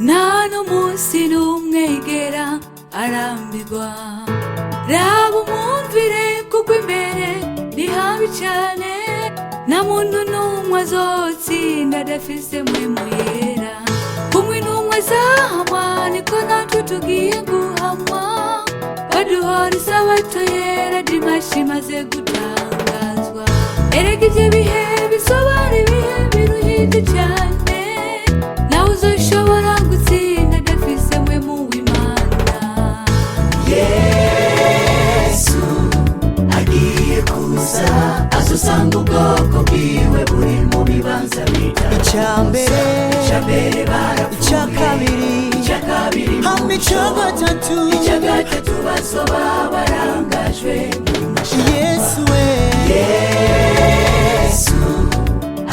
nano munsi n'umwegera arambirwa raba umwumvire kuko imbere ni habi cane nta muntu n'umwe azotsinda adafise mpwemu yera kumwe n'umwe azahamwa niko natwe tugiye guhamwa baduhora isabato yera dimashi imaze gutangazwa erega ivyo bihe bisobara ibihe biruhije cane nawe uzoshobora gutsinda adafise mpwemu w'Imana. Yesu agiye kuza azosanga ubwoko bwiwe buri mu bibanza bitatu icyambere barapfuye icya kabiri hamwe icya gatatu bazoba barangajwe mu mashamba. Yesu we Yesu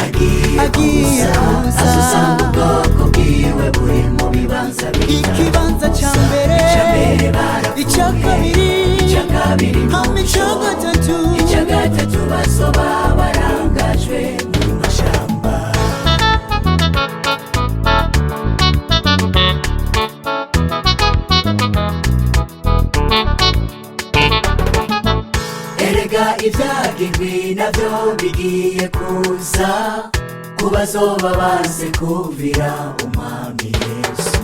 agiye kuza azosanga ubwoko bwiwe buri mu bibanza bitatu ikibanza cya mbere icya kabiri hamwe icya gatatu bazoba barangajwe mu mashamba. Erega ivyagirwi navyo bigiye kuza kubazoba banse kumvira umwami Yesu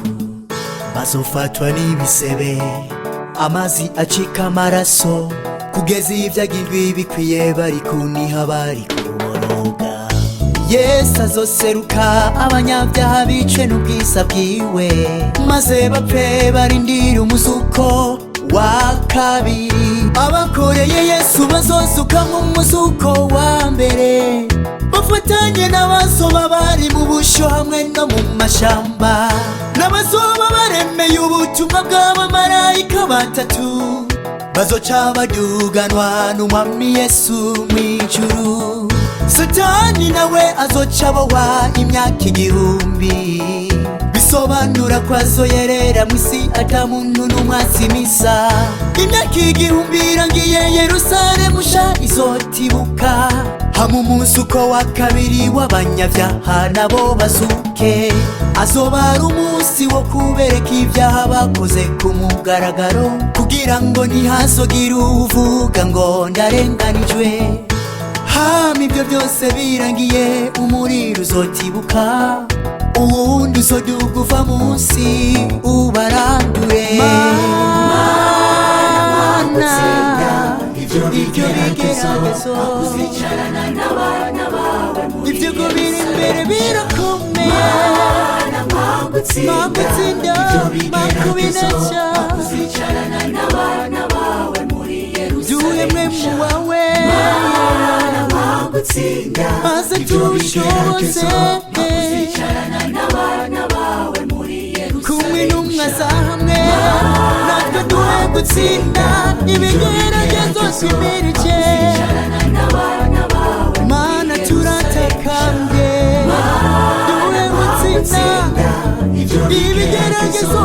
bazofatwa n'ibisebe amazi acika amaraso kugeza ivyagirwi bikwiye bari kuniha bari kuboroga. Yesu azoseruka abanyabyaha bicwe n'ubwisa bwiwe maze bapfe barindira umuzuko wa kabiri. Abakoreye Yesu bazozuka mu muzuko wa mbere bafatanye n'abazoba bari mu busho hamwe no mu mashamba n'abazoba baremeye ubutumwa bw'abamarayika batatu bazoca baduganwa n'umwami Yesu mw'ijuru. Satani nawe azoca abohwa imyaka 1000 bisobanura ko azoyerera mw'isi ata muntu n'umwazimisa. Imyaka 1000 irangiye Yerusalemu sha izotibuka hamwe umuzuko wa kabiri w'abanyabyaha nabo bazuke. Azoba ari umunsi wo kubereka ibyaha bakoze ku mugaragaro kugira ngo ntihazogire uvuga ngo ndarenganijwe. Hama ibyo byose birangiye umuriro uzotibuka uwundi uzoduga uva munsi ubarandure. Mana ibyo bigeragezo uzicarana n'abana bawe ibyo biri imbere birakomeye magutsinda makubinaca uzicarana n'abana bawe muri Yerusalemu mu wawe maze tuwushoboze uzicarana n'abana bawe muri Yerusalemu kumwe n'umwaza hamwe natwe duhe gutsinda ibigeragezo twimirije. Mana turatakambye duhe gutsinda ibigeragezo